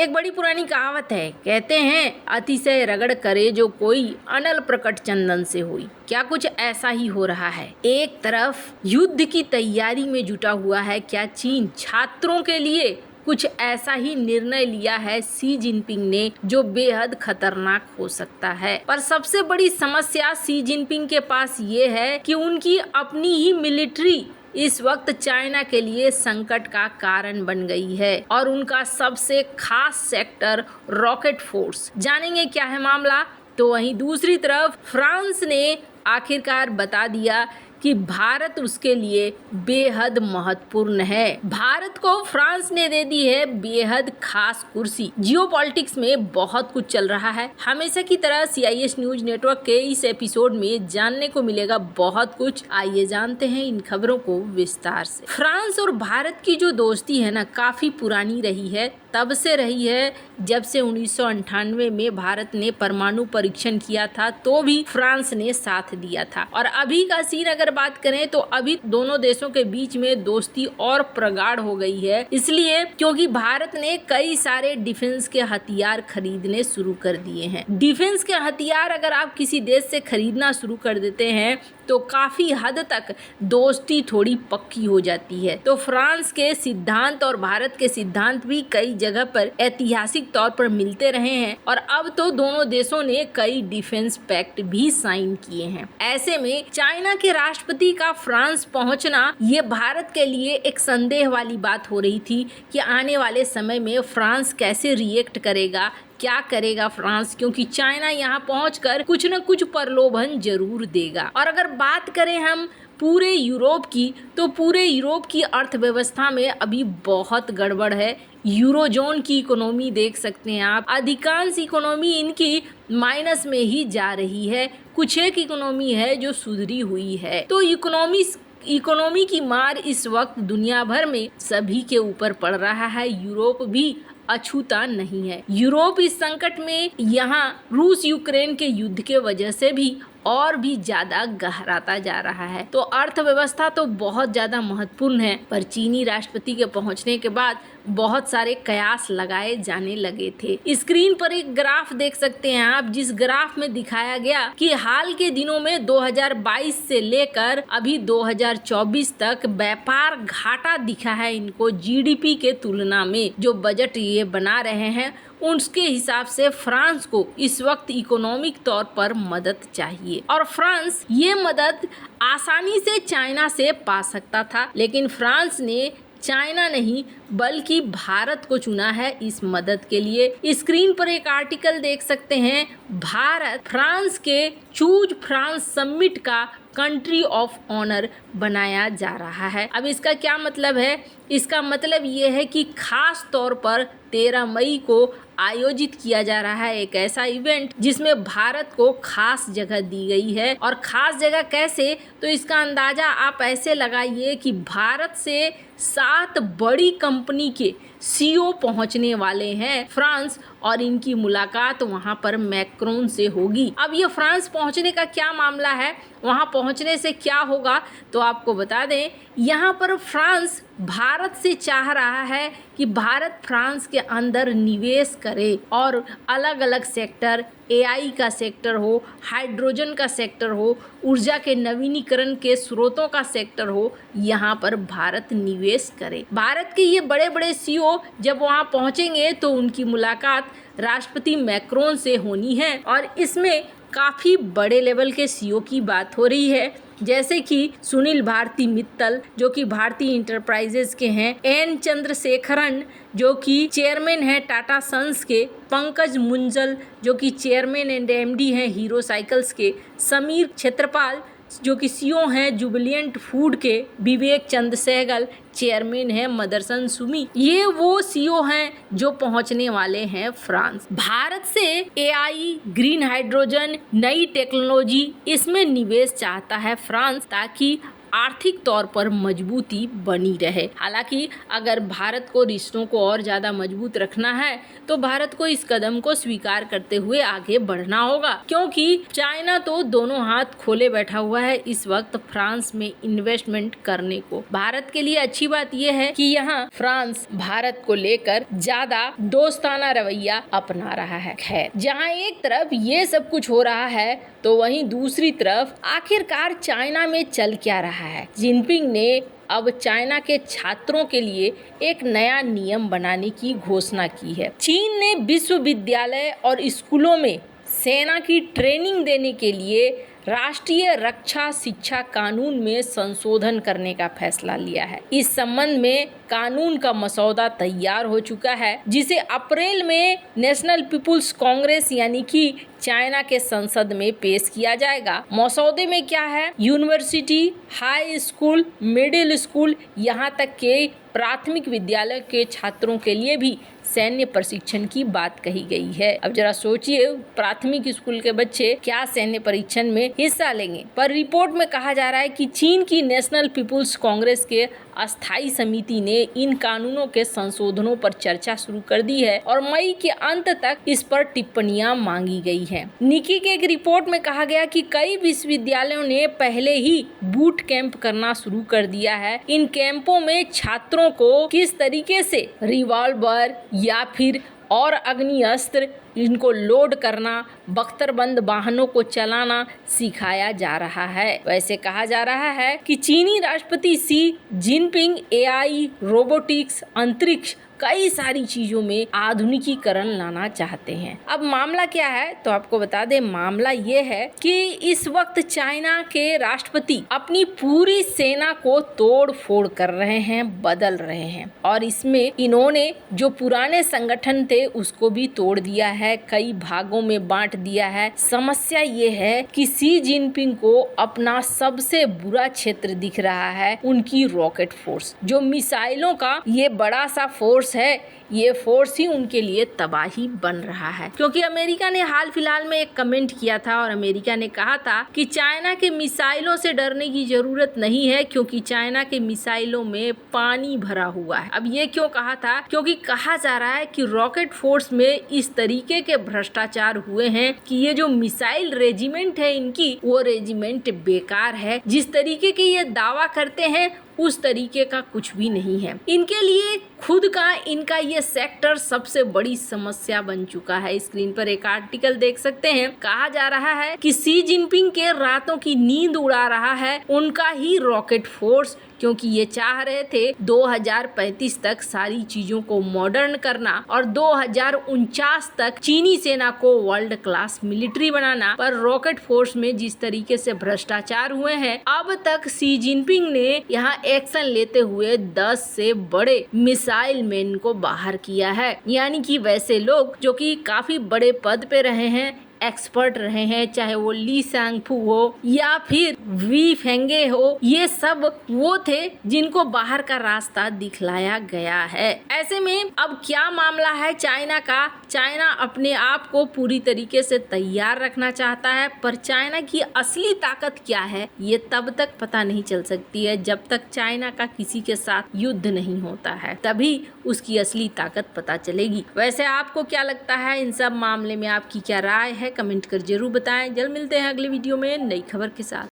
एक बड़ी पुरानी कहावत है, कहते हैं अतिशय रगड़ करे जो कोई अनल प्रकट चंदन से हुई। क्या कुछ ऐसा ही हो रहा है? एक तरफ युद्ध की तैयारी में जुटा हुआ है क्या चीन, छात्रों के लिए कुछ ऐसा ही निर्णय लिया है शी जिनपिंग ने जो बेहद खतरनाक हो सकता है। पर सबसे बड़ी समस्या शी जिनपिंग के पास ये है कि उनकी अपनी ही मिलिट्री इस वक्त चाइना के लिए संकट का कारण बन गई है और उनका सबसे खास सेक्टर रॉकेट फोर्स। जानेंगे क्या है मामला। तो वहीं दूसरी तरफ फ्रांस ने आखिरकार बता दिया कि भारत उसके लिए बेहद महत्वपूर्ण है। भारत को फ्रांस ने दे दी है बेहद खास कुर्सी। जियोपॉलिटिक्स में बहुत कुछ चल रहा है। हमेशा की तरह CIS न्यूज नेटवर्क के इस एपिसोड में जानने को मिलेगा बहुत कुछ। आइए जानते हैं इन खबरों को विस्तार से। फ्रांस और भारत की जो दोस्ती है ना, काफी पुरानी रही है। तब से रही है जब से 1998 में भारत ने परमाणु परीक्षण किया था तो भी फ्रांस ने साथ दिया था। और अभी का सीन अगर बात करें तो अभी दोनों देशों के बीच में दोस्ती और प्रगाढ़ हो गई है, इसलिए क्योंकि भारत ने कई सारे डिफेंस के हथियार खरीदने शुरू कर दिए हैं। डिफेंस के हथियार अगर आप किसी देश से खरीदना शुरू कर देते हैं तो काफी हद तक दोस्ती थोड़ी पक्की हो जाती है। तो फ्रांस के सिद्धांत और भारत के सिद्धांत भी कई जगह पर ऐतिहासिक तौर पर मिलते रहे हैं और अब तो दोनों देशों ने कई डिफेंस पैक्ट भी साइन किए हैं। ऐसे में चाइना के राष्ट्रपति का फ्रांस पहुंचना ये भारत के लिए एक संदेह वाली बात हो रही थी कि आने वाले समय में फ्रांस कैसे रिएक्ट करेगा, क्या करेगा फ्रांस, क्योंकि चाइना यहाँ पहुंचकर कुछ न कुछ प्रलोभन जरूर देगा। और अगर बात करें हम पूरे यूरोप की, तो पूरे यूरोप की अर्थव्यवस्था में अभी बहुत गड़बड़ है। यूरोजोन की इकोनॉमी देख सकते हैं आप, अधिकांश इकोनॉमी इनकी माइनस में ही जा रही है। कुछ एक इकोनॉमी है जो सुधरी हुई है। तो इकोनॉमी की मार इस वक्त दुनिया भर में सभी के ऊपर पड़ रहा है। यूरोप भी अछूता नहीं है। यूरोप इस संकट में यहाँ रूस यूक्रेन के युद्ध के वजह से भी और भी ज्यादा गहराता जा रहा है। तो अर्थव्यवस्था तो बहुत ज्यादा महत्वपूर्ण है, पर चीनी राष्ट्रपति के पहुंचने के बाद बहुत सारे कयास लगाए जाने लगे थे। स्क्रीन पर एक ग्राफ देख सकते हैं आप, जिस ग्राफ में दिखाया गया कि हाल के दिनों में 2022 से लेकर अभी 2024 तक व्यापार घाटा दिखा है इनको GDP के तुलना में। जो बजट ये बना रहे हैं उसके हिसाब से फ्रांस को इस वक्त इकोनॉमिक तौर पर मदद चाहिए और फ्रांस ये मदद आसानी से चाइना से पा सकता था, लेकिन फ्रांस ने चाइना नहीं बल्कि भारत को चुना है इस मदद के लिए। स्क्रीन पर एक आर्टिकल देख सकते हैं, भारत फ्रांस के चूज फ्रांस समिट का कंट्री ऑफ ऑनर बनाया जा रहा है। अब इसका क्या मतलब है? इसका मतलब ये है कि खास तौर पर 13 मई को आयोजित किया जा रहा है एक ऐसा इवेंट जिसमें भारत को खास जगह दी गई है। और खास जगह कैसे, तो इसका अंदाजा आप ऐसे लगाइए कि भारत से 7 बड़ी कंपनी के CEO पहुंचने वाले हैं फ्रांस और इनकी मुलाकात वहां पर मैक्रोन से होगी। अब ये फ्रांस पहुंचने का क्या मामला है, वहां पहुंचने से क्या होगा, तो आपको बता दें यहाँ पर फ्रांस भारत से चाह रहा है कि भारत फ्रांस के अंदर निवेश करे और अलग अलग सेक्टर, AI का सेक्टर हो, हाइड्रोजन का सेक्टर हो, ऊर्जा के नवीनीकरण के स्रोतों का सेक्टर हो, यहाँ पर भारत निवेश करे। भारत के ये बड़े बड़े CEO जब वहाँ पहुँचेंगे तो उनकी मुलाकात राष्ट्रपति मैक्रोन से होनी है और इसमें काफ़ी बड़े लेवल के CEO की बात हो रही है, जैसे कि सुनील भारती मित्तल जो कि भारतीय इंटरप्राइजेज के हैं, N चंद्रशेखरन जो कि चेयरमैन है टाटा सन्स के, पंकज मुंजल जो कि चेयरमैन एंड MD हैं हीरो साइकिल्स के, समीर क्षेत्रपाल जो कि CEO हैं जुबिलियंट फूड के, विवेक चंद सहगल चेयरमैन है मदरसन सुमी। ये वो CEO हैं जो पहुंचने वाले हैं फ्रांस। भारत से AI, ग्रीन हाइड्रोजन, नई टेक्नोलॉजी, इसमें निवेश चाहता है फ्रांस ताकि आर्थिक तौर पर मजबूती बनी रहे। हालांकि अगर भारत को रिश्तों को और ज्यादा मजबूत रखना है तो भारत को इस कदम को स्वीकार करते हुए आगे बढ़ना होगा, क्योंकि चाइना तो दोनों हाथ खोले बैठा हुआ है इस वक्त फ्रांस में इन्वेस्टमेंट करने को। भारत के लिए अच्छी बात यह है कि यहाँ फ्रांस भारत को लेकर ज्यादा दोस्ताना रवैया अपना रहा है। खैर, जहाँ एक तरफ ये सब कुछ हो रहा है तो वहीं दूसरी तरफ आखिरकार चाइना में चल क्या रहा है। जिनपिंग ने अब चाइना के छात्रों के लिए एक नया नियम बनाने की घोषणा की है। चीन ने विश्वविद्यालय और स्कूलों में सेना की ट्रेनिंग देने के लिए राष्ट्रीय रक्षा शिक्षा कानून में संशोधन करने का फैसला लिया है। इस संबंध में कानून का मसौदा तैयार हो चुका है, जिसे अप्रैल में नेशनल पीपुल्स कांग्रेस यानी कि चाइना के संसद में पेश किया जाएगा। मसौदे में क्या है, university, high school, middle school, यहाँ तक के प्राथमिक विद्यालय के छात्रों के लिए भी सैन्य प्रशिक्षण की बात कही गई है। अब जरा सोचिए, प्राथमिक स्कूल के बच्चे क्या सैन्य परीक्षण में हिस्सा लेंगे। पर रिपोर्ट में कहा जा रहा है कि चीन की नेशनल पीपुल्स कांग्रेस के अस्थायी समिति ने इन कानूनों के संशोधनों पर चर्चा शुरू कर दी है और मई के अंत तक इस पर टिप्पणियां मांगी गई हैं। निकी के एक रिपोर्ट में कहा गया कि कई विश्वविद्यालयों ने पहले ही बूट कैंप करना शुरू कर दिया है। इन कैंपों में छात्रों को किस तरीके से रिवॉल्वर या फिर और अग्नि अस्त्र इनको लोड करना, बख्तरबंद वाहनों को चलाना सिखाया जा रहा है। वैसे कहा जा रहा है कि चीनी राष्ट्रपति शी जिनपिंग एआई, रोबोटिक्स, अंतरिक्ष, कई सारी चीजों में आधुनिकीकरण लाना चाहते हैं। अब मामला क्या है तो आपको बता दें, मामला ये है कि इस वक्त चाइना के राष्ट्रपति अपनी पूरी सेना को तोड़ फोड़ कर रहे हैं, बदल रहे हैं और इसमें इन्होंने जो पुराने संगठन थे उसको भी तोड़ दिया है, कई भागों में बांट दिया है। समस्या ये है कि शी जिनपिंग को अपना सबसे बुरा क्षेत्र दिख रहा है उनकी रॉकेट फोर्स। जो मिसाइलों का ये बड़ा सा फोर्स है, ये फोर्स ही उनके लिए तबाही बन रहा है। क्योंकि अमेरिका ने हाल फिलहाल में एक कमेंट किया था और अमेरिका ने कहा था कि चाइना के मिसाइलों से डरने की जरूरत नहीं है क्योंकि चाइना के मिसाइलों में पानी भरा हुआ है। अब ये क्यों कहा था? क्योंकि कहा जा रहा है कि रॉकेट फोर्स में इस तरीके के भ्रष्टाचार हुए हैं कि ये जो मिसाइल रेजिमेंट है इनकी, वो रेजिमेंट बेकार है। जिस तरीके के ये दावा करते हैं उस तरीके का कुछ भी नहीं है। इनके लिए खुद का इनका ये सेक्टर सबसे बड़ी समस्या बन चुका है। स्क्रीन पर एक आर्टिकल देख सकते हैं। कहा जा रहा है कि शी जिनपिंग के रातों की नींद उड़ा रहा है उनका ही रॉकेट फोर्स, क्योंकि ये चाह रहे थे 2035 तक सारी चीजों को मॉडर्न करना और 2049 तक चीनी सेना को वर्ल्ड क्लास मिलिट्री बनाना। पर रॉकेट फोर्स में जिस तरीके से भ्रष्टाचार हुए हैं, अब तक शी जिनपिंग ने यहाँ एक्शन लेते हुए 10 से बड़े मिसाइल मैन को बाहर किया है। यानी कि वैसे लोग जो कि काफी बड़े पद पे रहे हैं, एक्सपर्ट रहे हैं, चाहे वो ली सांगफू हो या फिर वी फेंगे हो, ये सब वो थे जिनको बाहर का रास्ता दिखलाया गया है। ऐसे में अब क्या मामला है चाइना का? चाइना अपने आप को पूरी तरीके से तैयार रखना चाहता है, पर चाइना की असली ताकत क्या है ये तब तक पता नहीं चल सकती है जब तक चाइना का किसी के साथ युद्ध नहीं होता है, तभी उसकी असली ताकत पता चलेगी। वैसे आपको क्या लगता है इन सब मामले में, आपकी क्या राय है? कमेंट कर जरूर बताएं। जल्द मिलते हैं अगले वीडियो में नई खबर के साथ।